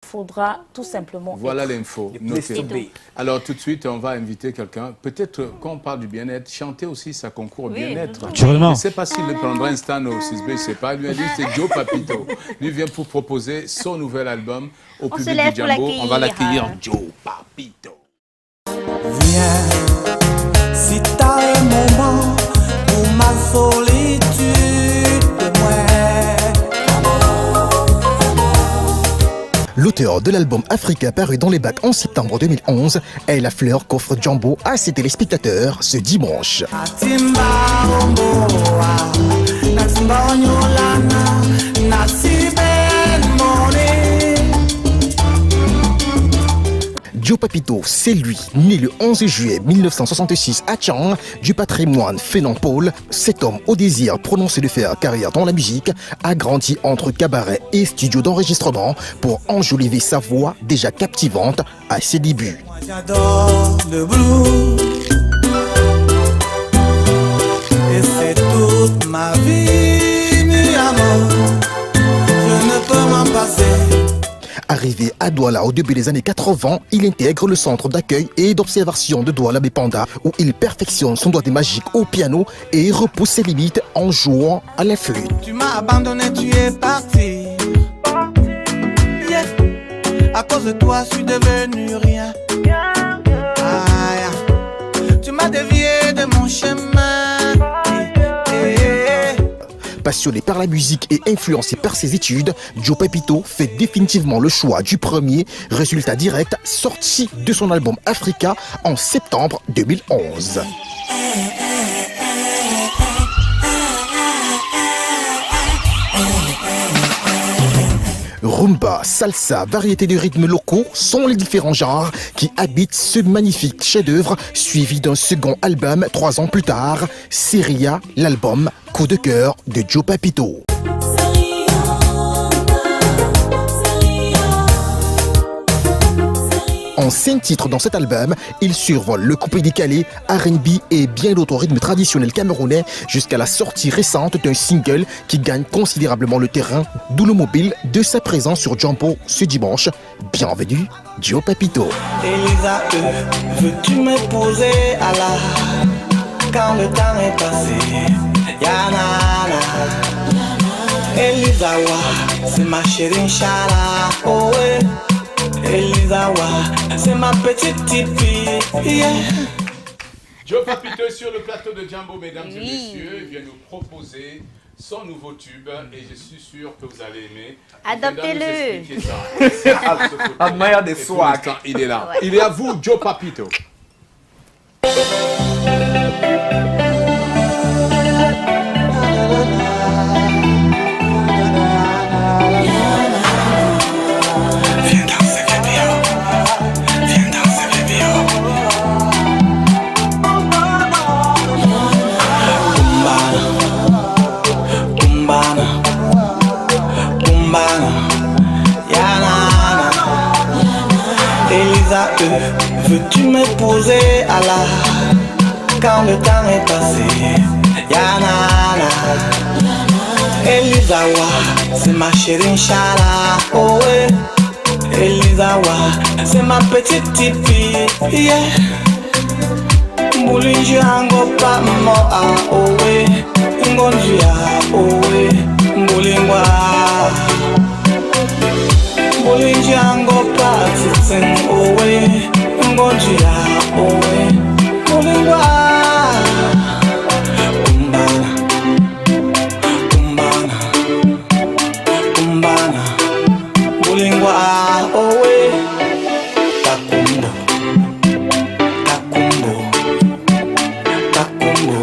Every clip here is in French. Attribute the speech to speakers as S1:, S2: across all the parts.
S1: faudra tout simplement...
S2: Voilà l'info. Alors tout de suite, on va inviter quelqu'un. Peut-être quand on parle du bien-être, chanter aussi, ça concourt au bien-être. Je ne sais pas s'il le prendra un stand au 6B, je ne sais pas. Lui a dit c'est Joe Papito. Lui vient pour proposer son nouvel album au public du Jambo. On va l'accueillir, Joe Papito.
S3: Viens, si t'as un moment pour ma solitude,
S4: L'auteur de l'album Africa paru dans les bacs en septembre 2011 est la fleur qu'offre Jambo à ses téléspectateurs ce dimanche. Joe Papito, c'est lui, né le 11 juillet 1966 à Tchang, du patrimoine Fénan-Paul. Cet homme au désir prononcé de faire carrière dans la musique a grandi entre cabaret et studio d'enregistrement pour enjoliver sa voix déjà captivante à ses débuts.
S3: Moi j'adore le blues et c'est toute ma vie, mi amour, je ne peux m'en passer.
S4: Arrivé à Douala au début des années 80, il intègre le centre d'accueil et d'observation de Douala Bepanda où il perfectionne son doigté magique au piano et repousse ses limites en jouant à la flûte.
S3: Tu m'as abandonné, tu es parti. Yeah. À cause de toi, je suis devenu rien. Tu m'as dévié de mon chemin.
S4: Passionné par la musique et influencé par ses études, Joe Papito fait définitivement le choix du premier résultat direct sorti de son album Africa en septembre 2011. Rumba, salsa, variété de rythmes locaux sont les différents genres qui habitent ce magnifique chef-d'œuvre suivi d'un second album 3 ans plus tard, Seria, l'album Coup de cœur de Joe Papito. En 5 titres dans cet album, il survole le coupé décalé, R&B et bien d'autres rythmes traditionnels camerounais jusqu'à la sortie récente d'un single qui gagne considérablement le terrain, d'où le mobile de sa présence sur Jambo ce dimanche. Bienvenue, Joe Papito.
S3: Elisa, veux-tu me poser à la quand le temps est passé? Yanana, Elisa, c'est ma chérie Inch'Allah, oh ouais. Elisawa, c'est ma petite tipi. Yeah.
S2: Joe Papito est sur le plateau de Jambo, mesdames et messieurs. Il vient nous proposer son nouveau tube et je suis sûr que vous allez aimer.
S1: Adoptez-le.
S2: Admire des soirs. Il est là. Il est à vous, Joe Papito.
S3: Elisa, veux-tu me poser à la quand le temps est passé? Yanana, Elisa, c'est ma chérie Inch'Allah, oh ouais. Elisa, c'est ma petite tipi, yeah. Moulinji ango pa mo a, oh ouais. Ngonji a, oh ouais. Moulingwa Moulin Jango Patsing, oh way, Ngonjia, oh way, Moulingwa Kumbana, Kumbana, Kumbana, Moulingwa, oh way, Takumbo, Takumbo, Takumbo,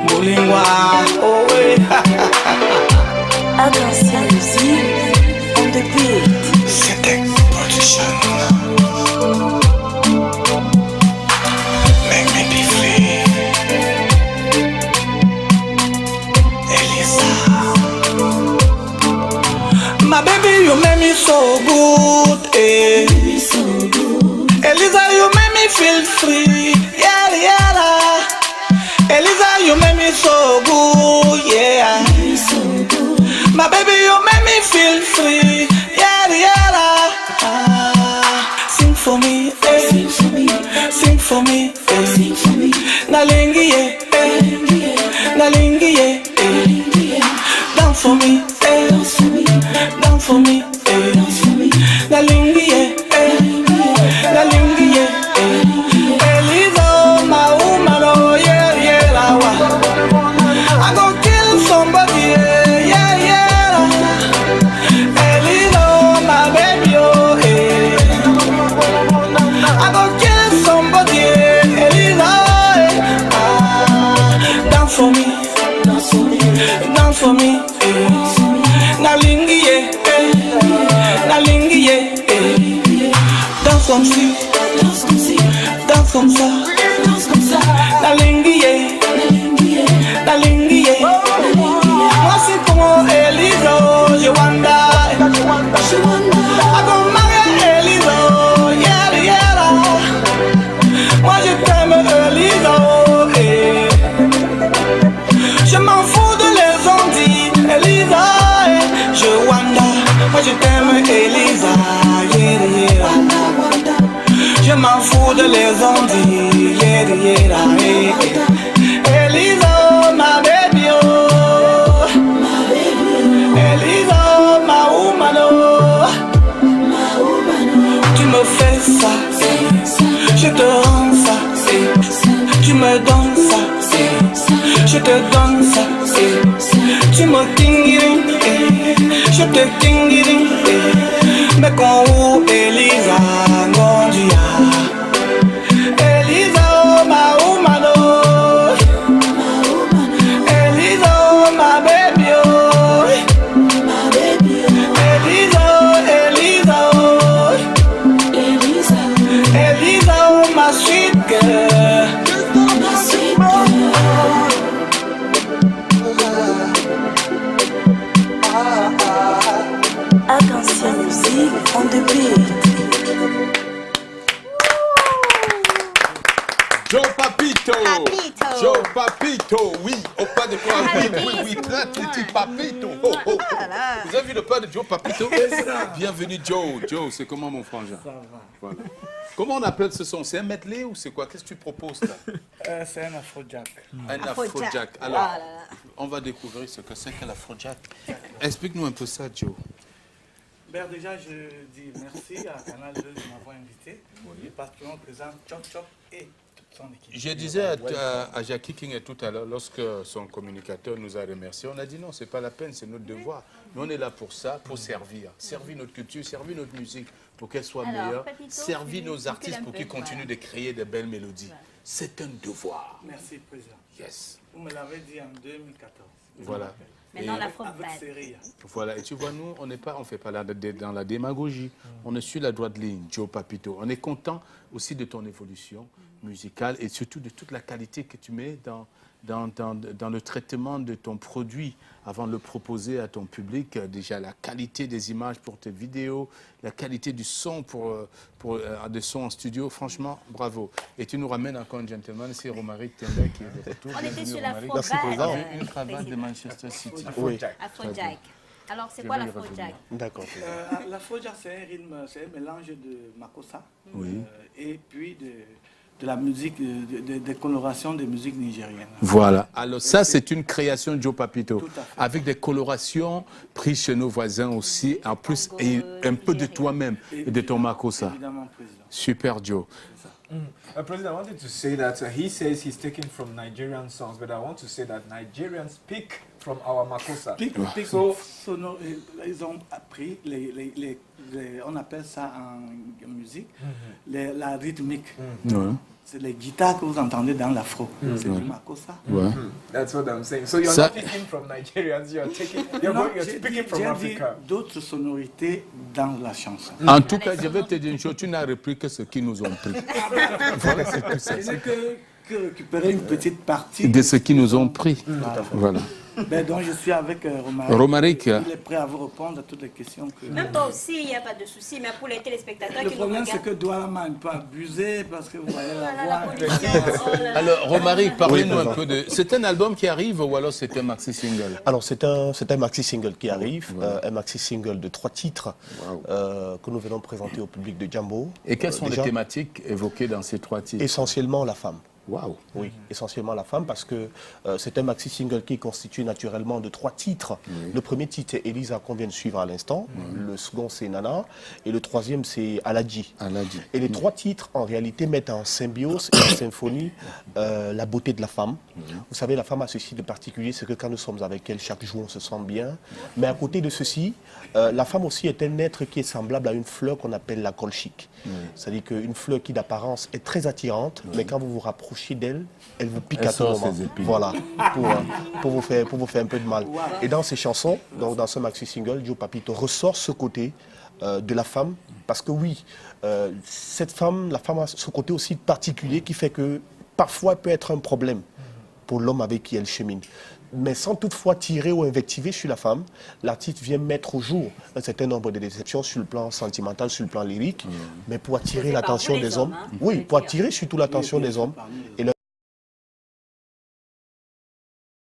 S3: Moulingwa, oh way.
S5: Attention musique, on the beat.
S3: C'était production. Make me be free. Elisa. My baby, you make me so good, eh. Elisa, you make me feel free. Yeah, yeah. Elisa, you make me so good, yeah. My baby, you make me feel free. Yeah, yeah. for me, Nalingie, Nalingie, dance for me, dance for me, Nalingie, Nalingie, Eliza, my woman, oh yeah, yeah, I go kill somebody, yeah, yeah, Eliza, my baby, oh, I go kill somebody, Eliza, dance for me, dance for me, Nalingie, Nalingie, dance comme si, dance comme ça, Nalingie, Nalingie, moi c'est comme Eliza, je wanda, I go marry Eliza, yeah, yeah, moi je t'aime Eliza, je m'en fous de les ondits, Eliza, je wanda, moi je t'aime Eliza, yeah, yeah, je m'en fous de les ondits, yeah, yeah, Eliza, ma baby, oh, Eliza, ma woman, oh, tu me fais ça, je te rends ça, tu me donnes ça, je te donne ça, tu me tingiring, je te tingiring, mais quand où Eliza, Gondia, Eliza, ma woman, oh, Eliza, ma baby, oh, Eliza, Eliza, oh, Eliza, oh, ma sweet girl.
S5: Arc-en-ciel musique on the beat.
S2: Joe Papito.
S1: Papito.
S2: Joe Papito, oui, au pas de quoi, oui, très petit Papito. Oh, oh. Vous avez vu le pas de Joe Papito? Bienvenue Joe. Joe, c'est comment mon frangin? Ça va. Voilà. Comment on appelle ce son? C'est un medley ou c'est quoi? Qu'est-ce que tu proposes là?
S3: C'est un afrojack.
S2: Un afrojack. Alors, on va découvrir ce que c'est qu'un afrojack. Explique-nous un peu ça, Joe.
S3: Ben déjà, je dis merci à Canal 2 de m'avoir invité. Et particulièrement présent Chop Chop et toute son équipe.
S2: Je disais à Jackie King tout à l'heure, lorsque son communicateur nous a remerciés, on a dit non, c'est pas la peine, c'est notre devoir. Nous, on est là pour ça, pour servir. Servir notre culture, servir notre musique pour qu'elle soit meilleure. Servir nos artistes pour qu'ils continuent de créer de belles mélodies. C'est un devoir.
S3: Merci, Président.
S2: Yes.
S3: Vous me l'avez dit en 2014.
S2: Voilà.
S1: Maintenant, la
S3: Avec Série.
S2: Voilà, et tu vois, nous, on ne fait pas dans la démagogie. On est sur la droite ligne, Joe Papito. On est content aussi de ton évolution musicale et surtout de toute la qualité que tu mets dans le traitement de ton produit avant de le proposer à ton public. Déjà, la qualité des images pour tes vidéos, la qualité du son pour des sons en studio. Franchement, bravo. Et tu nous ramènes encore un gentleman, c'est Romaric Tembe qui est de retour.
S1: On était sur l'afro
S2: Avec une cravate de Manchester City.
S1: Afrojack. Alors, c'est quoi l'afrojack?
S4: D'accord.
S3: L'afrojack, c'est un rythme, c'est un mélange de makossa
S2: Oui.
S3: et puis de la musique, des colorations de musique nigérienne.
S2: Voilà. Alors ça, c'est une création de Joe Papito, avec des colorations prises chez nos voisins aussi, en plus, et un peu de toi-même et de ton makossa.
S3: Évidemment, Président.
S2: Super, Joe.
S6: President, I wanted to say that he says he's taken from Nigerian songs, but I want to say that Nigerians pick from our makossa.
S3: Ils ont appris, on appelle ça en musique, la rythmique.
S2: Ouais.
S3: C'est les guitares que vous entendez dans l'afro. C'est du makossa.
S2: Ouais.
S6: That's what I'm saying. So you're not picking from Nigerians, you're picking from Africa.
S3: D'autres sonorités dans la chanson.
S2: En tout cas, je vais te dire une chose, tu n'as repris que ce qu'ils nous ont pris. Voilà, c'est tout ça.
S3: Ce n'est que récupérer une petite partie
S2: De ce qu'ils nous ont pris. Voilà.
S7: Ben, donc je suis avec Romaric.
S2: Romaric.
S7: Il est prêt à vous répondre à toutes les questions que...
S1: Même toi aussi, il n'y a pas de souci, mais pour les téléspectateurs
S7: Le
S1: qui nous
S7: problème, c'est
S1: regardent...
S7: que Douala un peu abusé parce que vous voyez la
S1: La
S7: voix.
S1: pollution, oh là là.
S2: Alors, Romaric, parlez-nous
S8: Oui,
S2: un peu de... C'est un album qui arrive ou alors c'est un maxi-single?
S8: Alors c'est un maxi-single qui arrive, un maxi-single de 3 titres que nous venons présenter au public de Jambo.
S2: Et quelles sont les
S8: Déjà,
S2: thématiques évoquées dans ces 3 titres?
S8: essentiellement la femme.
S2: Waouh.
S8: Oui, essentiellement la femme parce que c'est un maxi-single qui est constitué naturellement de 3 titres. Le premier titre est Elisa qu'on vient de suivre à l'instant, le second c'est Nana et le troisième c'est Aladji. Et les 3 titres en réalité mettent en symbiose et en symphonie la beauté de la femme. Vous savez, la femme a ceci de particulier, c'est que quand nous sommes avec elle, chaque jour on se sent bien. Mais à côté de ceci, la femme aussi est un être qui est semblable à une fleur qu'on appelle la colchique. C'est-à-dire qu'une fleur qui d'apparence est très attirante, mais quand vous vous rapprochez d'elle, elle vous pique
S2: Elle
S8: à tout
S2: sort
S8: moment.
S2: ses épines.
S8: Voilà, pour vous faire un peu de mal. Et dans ces chansons, donc dans ce maxi-single, Joe Papito ressort ce côté de la femme, parce que oui, cette femme, la femme a ce côté aussi particulier qui fait que parfois elle peut être un problème pour l'homme avec qui elle chemine. Mais sans toutefois tirer ou invectiver sur la femme, l'artiste vient mettre au jour un certain nombre de déceptions sur le plan sentimental, sur le plan lyrique, mais pour attirer
S1: C'est par
S8: l'attention
S1: vous, les
S8: des
S1: hommes,
S8: hommes.
S1: hein,
S8: Oui,
S1: je veux
S8: pour
S1: dire.
S8: attirer surtout l'attention des hommes et leur